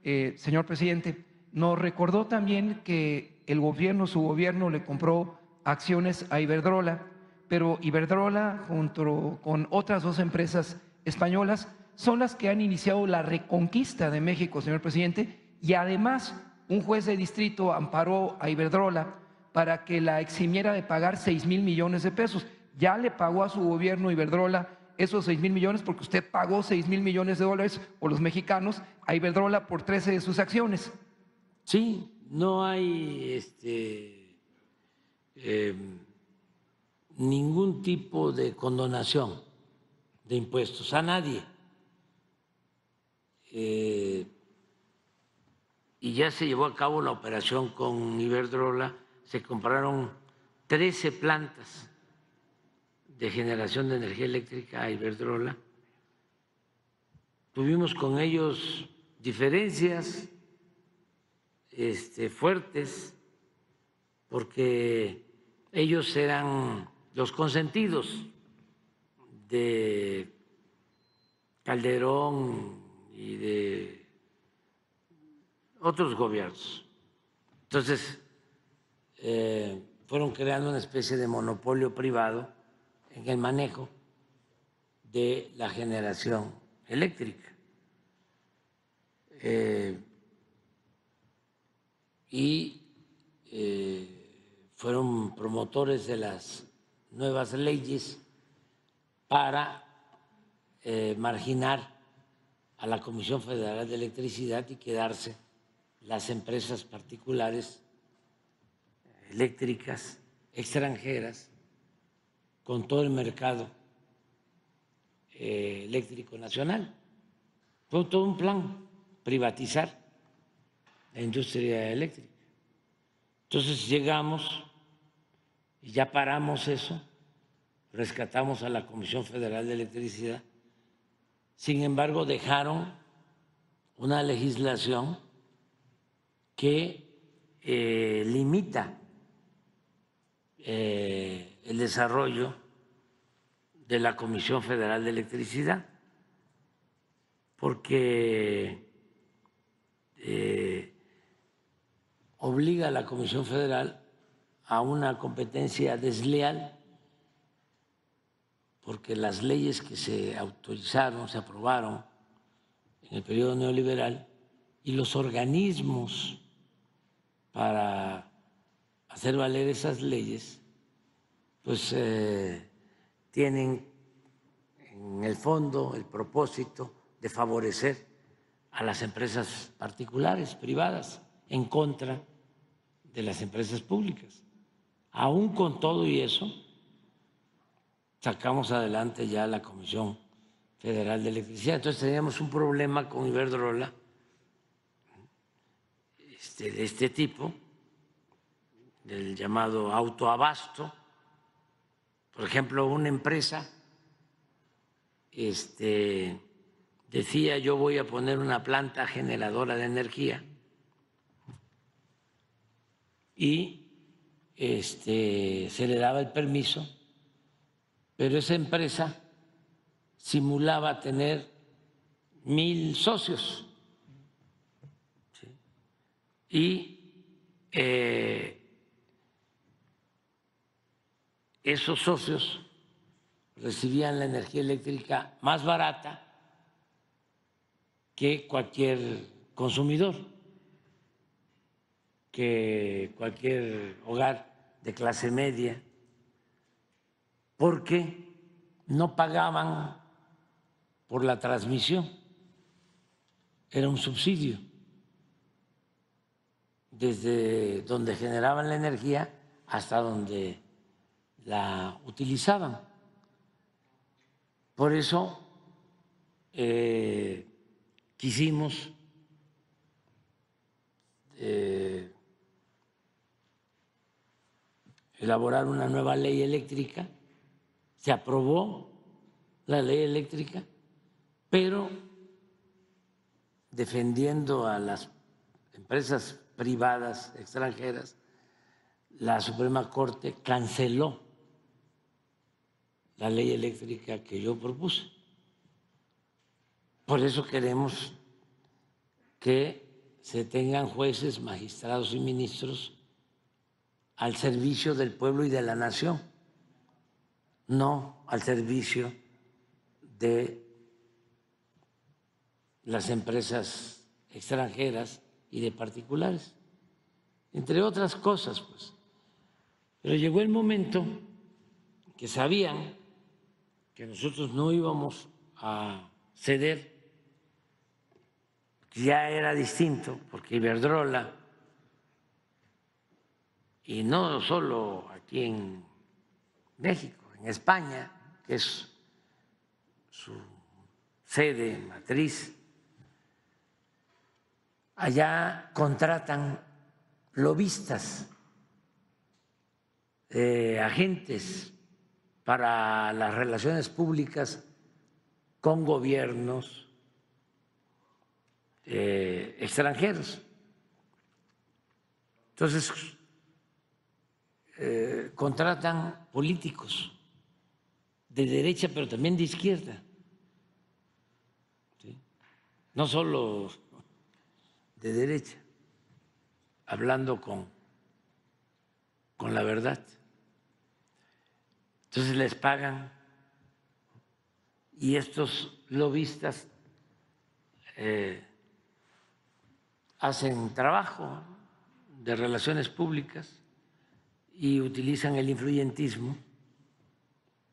señor presidente, nos recordó también que su gobierno le compró acciones a Iberdrola, pero Iberdrola junto con otras dos empresas españolas son las que han iniciado la reconquista de México, señor presidente, y además un juez de distrito amparó a Iberdrola para que la eximiera de pagar 6,000 millones de pesos. Ya le pagó a su gobierno Iberdrola esos 6,000 millones porque usted pagó 6,000 millones de dólares, o los mexicanos, a Iberdrola por 13 de sus acciones. Sí, no hay ningún tipo de condonación de impuestos a nadie. Y ya se llevó a cabo la operación con Iberdrola, se compraron 13 plantas de generación de energía eléctrica a Iberdrola. Tuvimos con ellos diferencias fuertes porque ellos eran los consentidos de Calderón y de otros gobiernos. Entonces, fueron creando una especie de monopolio privado en el manejo de la generación eléctrica. Y fueron promotores de las nuevas leyes para marginar a la Comisión Federal de Electricidad y quedarse las empresas particulares eléctricas extranjeras con todo el mercado eléctrico nacional. Fue todo un plan, privatizar la industria eléctrica. Entonces llegamos y ya paramos eso, rescatamos a la Comisión Federal de Electricidad. Sin embargo, dejaron una legislación que limita el desarrollo de la Comisión Federal de Electricidad, porque obliga a la Comisión Federal a una competencia desleal, porque las leyes que se autorizaron, se aprobaron en el periodo neoliberal, y los organismos para hacer valer esas leyes, pues tienen en el fondo el propósito de favorecer a las empresas particulares, privadas, en contra de las empresas públicas. Aún con todo y eso, sacamos adelante ya la Comisión Federal de Electricidad. Entonces teníamos un problema con Iberdrola de este tipo, del llamado autoabasto. Por ejemplo, una empresa decía: yo voy a poner una planta generadora de energía, y se le daba el permiso, pero esa empresa simulaba tener 1,000 socios, ¿sí? Y esos socios recibían la energía eléctrica más barata que cualquier consumidor, que cualquier hogar de clase media, porque no pagaban por la transmisión, era un subsidio desde donde generaban la energía hasta donde la utilizaban. Por eso quisimos elaborar una nueva ley eléctrica. Se aprobó la ley eléctrica, pero defendiendo a las empresas privadas extranjeras, la Suprema Corte canceló la ley eléctrica que yo propuse. Por eso queremos que se tengan jueces, magistrados y ministros al servicio del pueblo y de la nación, no al servicio de las empresas extranjeras y de particulares, entre otras cosas, pues. Pero llegó el momento que sabían que nosotros no íbamos a ceder, que ya era distinto, porque Iberdrola, y no solo aquí en México, en España, que es su sede, matriz, allá contratan lobistas, agentes para las relaciones públicas con gobiernos extranjeros. Entonces, contratan políticos de derecha, pero también de izquierda, ¿sí? No solo de derecha, hablando con la verdad. Entonces les pagan y estos lobistas hacen trabajo de relaciones públicas y utilizan el influyentismo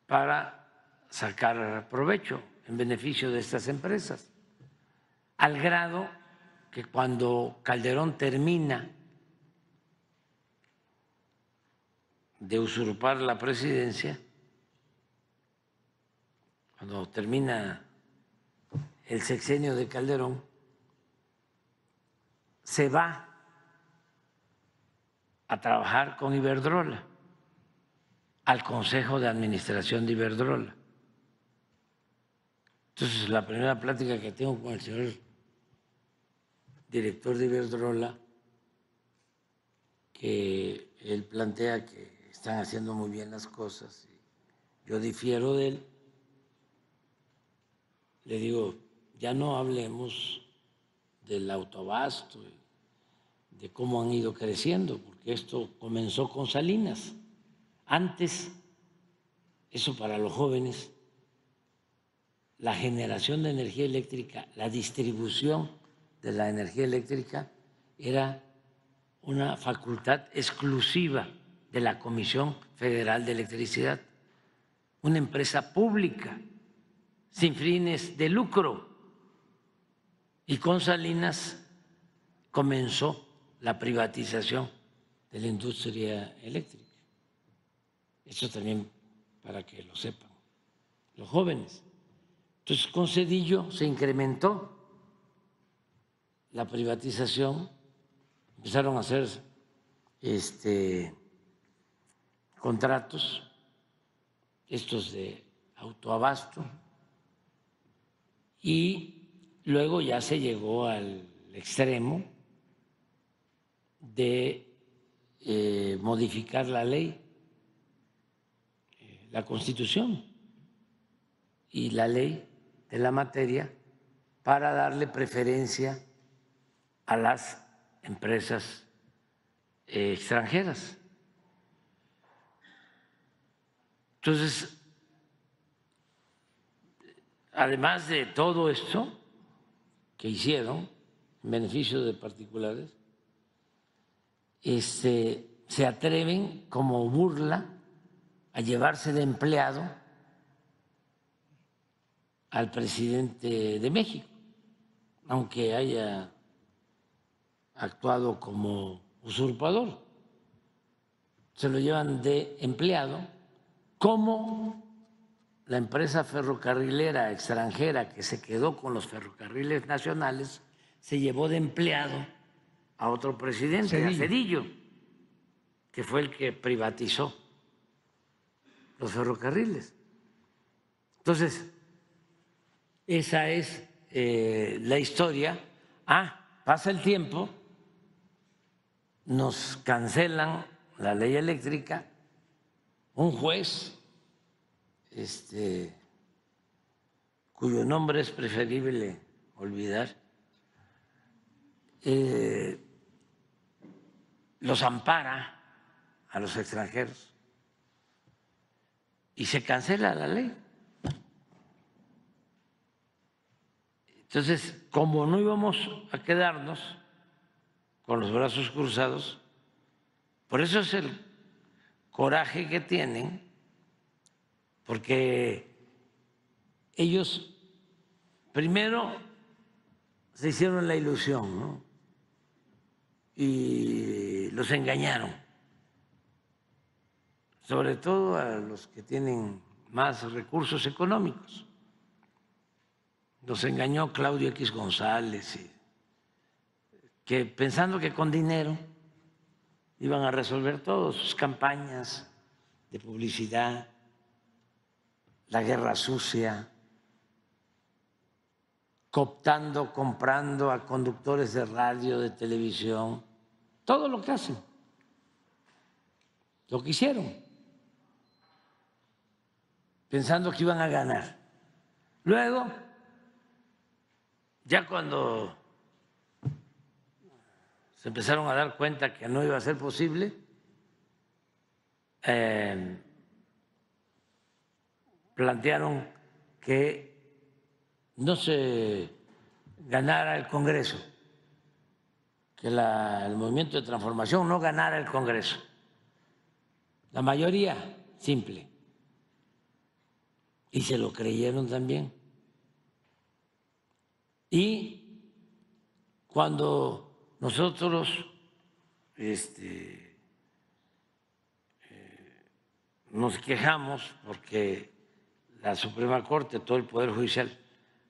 para sacar provecho en beneficio de estas empresas, al grado que cuando Calderón termina de usurpar la presidencia, cuando termina el sexenio de Calderón, se va a trabajar con Iberdrola, al Consejo de Administración de Iberdrola. Entonces, la primera plática que tengo con el señor director de Iberdrola, que él plantea que están haciendo muy bien las cosas, y yo difiero de él, le digo, ya no hablemos del autoabasto, de cómo han ido creciendo, porque esto comenzó con Salinas. Antes, eso para los jóvenes, la generación de energía eléctrica, la distribución de la energía eléctrica era una facultad exclusiva de la Comisión Federal de Electricidad, una empresa pública sin fines de lucro. Y con Salinas comenzó la privatización de la industria eléctrica. Eso también para que lo sepan los jóvenes. Entonces, con Zedillo se incrementó la privatización, empezaron a hacer contratos, estos de autoabasto, y luego ya se llegó al extremo de modificar la ley, la Constitución y la ley de la materia para darle preferencia a las empresas extranjeras. Entonces, además de todo esto que hicieron en beneficio de particulares, se atreven como burla a llevarse de empleado al presidente de México, aunque haya actuado como usurpador. Se lo llevan de empleado, como la empresa ferrocarrilera extranjera que se quedó con los ferrocarriles nacionales se llevó de empleado a otro presidente, a Zedillo, que fue el que privatizó los ferrocarriles. Entonces, esa es la historia. Pasa el tiempo, nos cancelan la ley eléctrica, un juez cuyo nombre es preferible olvidar, los ampara a los extranjeros y se cancela la ley. Entonces, como no íbamos a quedarnos con los brazos cruzados, por eso es el coraje que tienen, porque ellos primero se hicieron la ilusión, ¿no? Y los engañaron, sobre todo a los que tienen más recursos económicos. Los engañó Claudio X González, que pensando que con dinero iban a resolver todo, sus campañas de publicidad, la guerra sucia, cooptando, comprando a conductores de radio, de televisión, todo lo que hacen, lo que hicieron, pensando que iban a ganar. Luego, ya cuando se empezaron a dar cuenta que no iba a ser posible, plantearon que no se ganara el Congreso, que el movimiento de transformación no ganara el Congreso, la mayoría simple. Y se lo creyeron también. Y cuando nosotros nos quejamos porque la Suprema Corte, todo el Poder Judicial,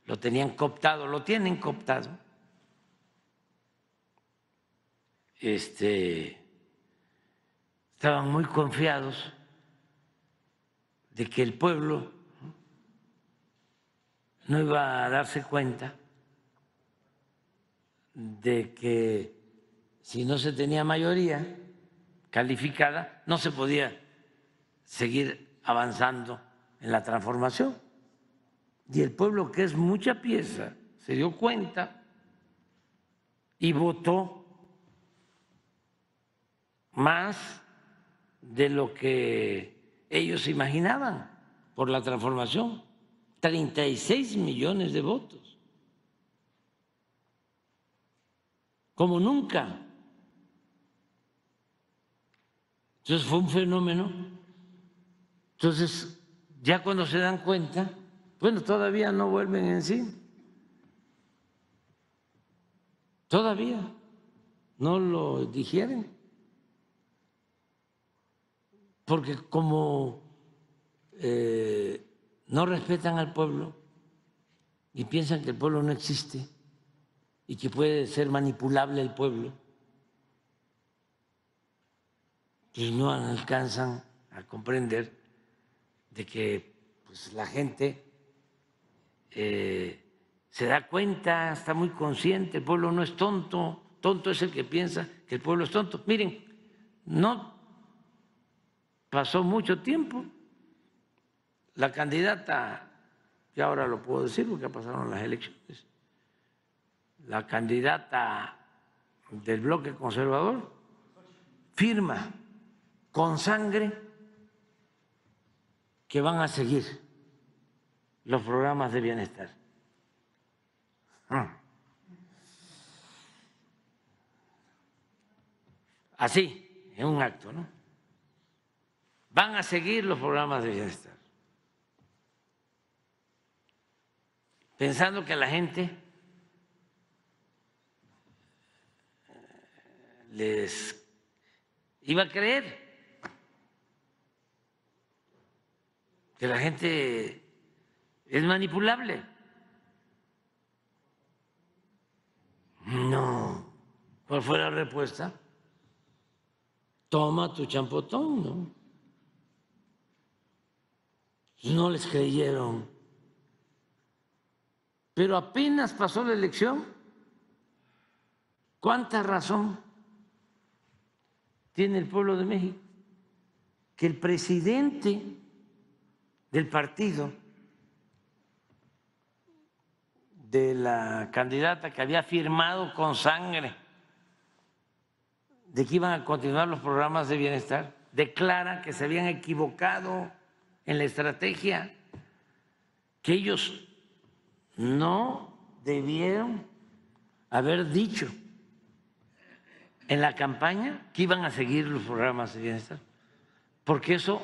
lo tenían cooptado, lo tienen cooptado, estaban muy confiados de que el pueblo no iba a darse cuenta de que si no se tenía mayoría calificada, no se podía seguir avanzando en la transformación. Y el pueblo, que es mucha pieza, se dio cuenta y votó más de lo que ellos imaginaban por la transformación. 36 millones de votos, como nunca. Entonces fue un fenómeno. Entonces, ya cuando se dan cuenta, bueno, todavía no vuelven en sí, todavía no lo digieren, porque como no respetan al pueblo y piensan que el pueblo no existe y que puede ser manipulable el pueblo, pues no alcanzan a comprender de que pues, la gente se da cuenta, está muy consciente, el pueblo no es tonto, tonto es el que piensa que el pueblo es tonto. Miren, no pasó mucho tiempo, la candidata, que ahora lo puedo decir porque ya pasaron las elecciones, la candidata del bloque conservador firma con sangre que van a seguir los programas de bienestar. Así, en un acto, ¿no? Van a seguir los programas de bienestar, pensando que la gente les iba a creer, que la gente es manipulable. No. ¿Cuál fue la respuesta? Toma tu champotón, ¿no? No les creyeron. Pero apenas pasó la elección, ¿cuánta razón tiene el pueblo de México? Que el presidente del partido de la candidata que había firmado con sangre de que iban a continuar los programas de bienestar, declara que se habían equivocado en la estrategia, que ellos no debieron haber dicho en la campaña que iban a seguir los programas de bienestar, porque eso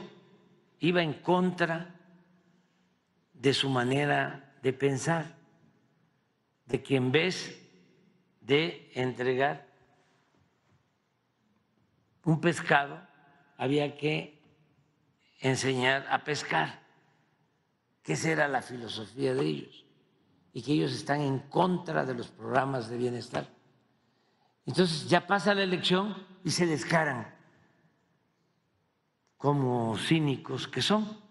iba en contra de su manera de pensar, de que en vez de entregar un pescado había que enseñar a pescar, que esa era la filosofía de ellos, y que ellos están en contra de los programas de bienestar. Entonces ya pasa la elección y se descaran como cínicos que son.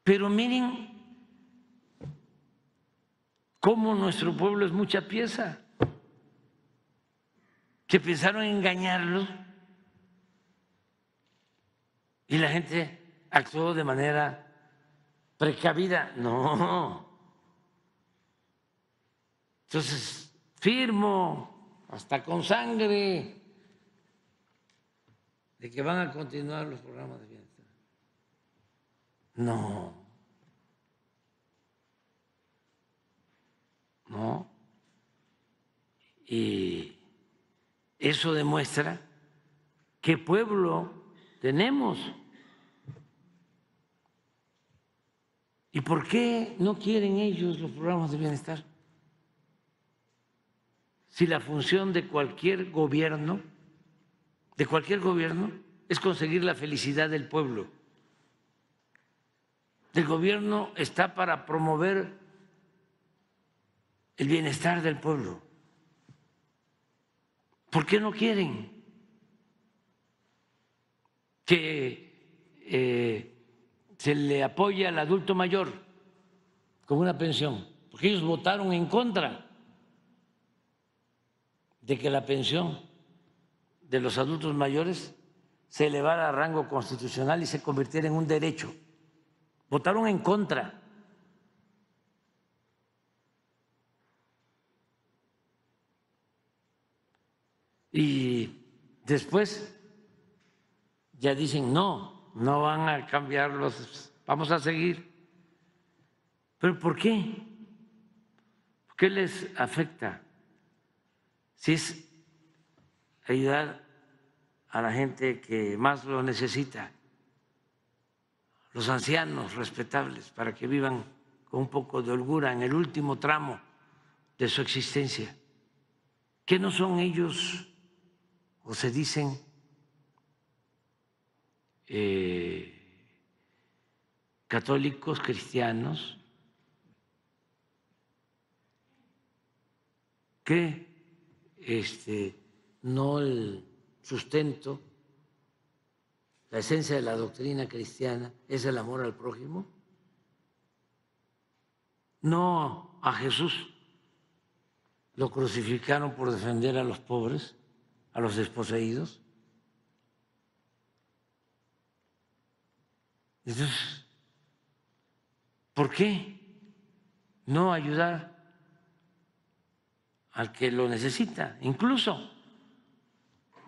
Pero miren cómo nuestro pueblo es mucha pieza, que pensaron engañarlos y la gente actuó de manera precavida. No. Entonces, firmo, hasta con sangre, de que van a continuar los programas de bienestar. No. No. Y eso demuestra qué pueblo tenemos. ¿Y por qué no quieren ellos los programas de bienestar? Si la función de cualquier gobierno es conseguir la felicidad del pueblo. El gobierno está para promover el bienestar del pueblo. ¿Por qué no quieren que se le apoye al adulto mayor con una pensión? Porque ellos votaron en contra de que la pensión de los adultos mayores se elevara a rango constitucional y se convirtiera en un derecho. Votaron en contra. Y después ya dicen, no van a cambiarlos, vamos a seguir. ¿Pero por qué? ¿Por qué les afecta? Si es ayudar a la gente que más lo necesita, los ancianos respetables, para que vivan con un poco de holgura en el último tramo de su existencia. ¿Qué no son ellos, o se dicen, católicos cristianos, que no el sustento, la esencia de la doctrina cristiana es el amor al prójimo? No, a Jesús lo crucificaron por defender a los pobres, a los desposeídos. Entonces, ¿por qué no ayudar al que lo necesita? Incluso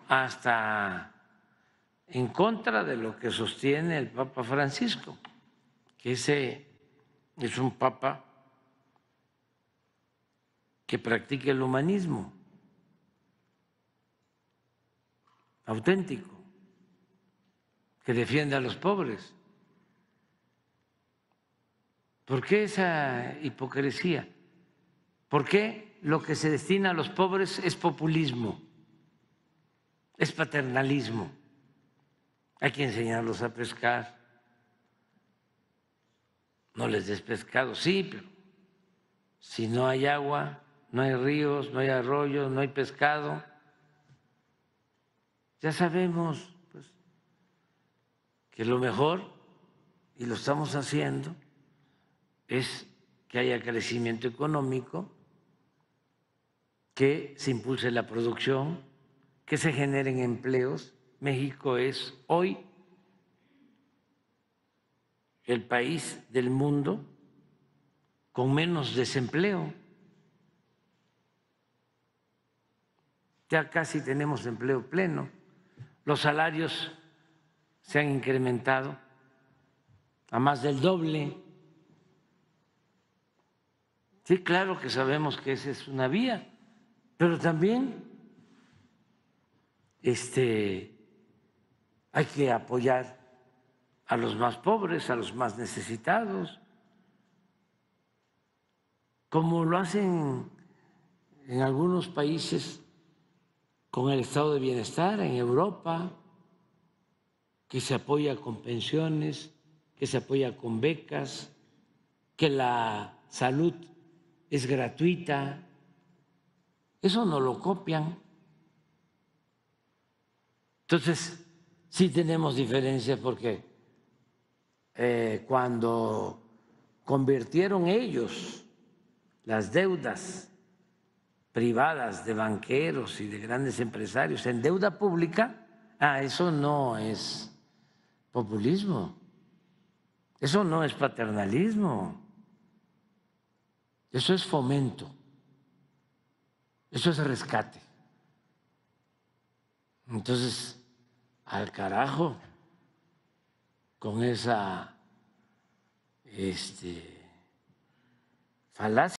hasta en contra de lo que sostiene el Papa Francisco, que ese es un papa que practica el humanismo auténtico, que defiende a los pobres. ¿Por qué esa hipocresía? ¿Por qué lo que se destina a los pobres es populismo, es paternalismo? Hay que enseñarlos a pescar. No les des pescado, sí, pero si no hay agua, no hay ríos, no hay arroyos, no hay pescado, ya sabemos pues, que lo mejor, y lo estamos haciendo, es que haya crecimiento económico, que se impulse la producción, que se generen empleos. México es hoy el país del mundo con menos desempleo. Ya casi tenemos empleo pleno. Los salarios se han incrementado a más del doble. Sí, claro que sabemos que esa es una vía, pero también hay que apoyar a los más pobres, a los más necesitados, como lo hacen en algunos países con el estado de bienestar, en Europa, que se apoya con pensiones, que se apoya con becas, que la salud es gratuita. Eso no lo copian. Entonces, sí tenemos diferencias porque cuando convirtieron ellos las deudas privadas de banqueros y de grandes empresarios en deuda pública, eso no es populismo, eso no es paternalismo, eso es fomento, eso es rescate. Entonces, al carajo con esa falacia.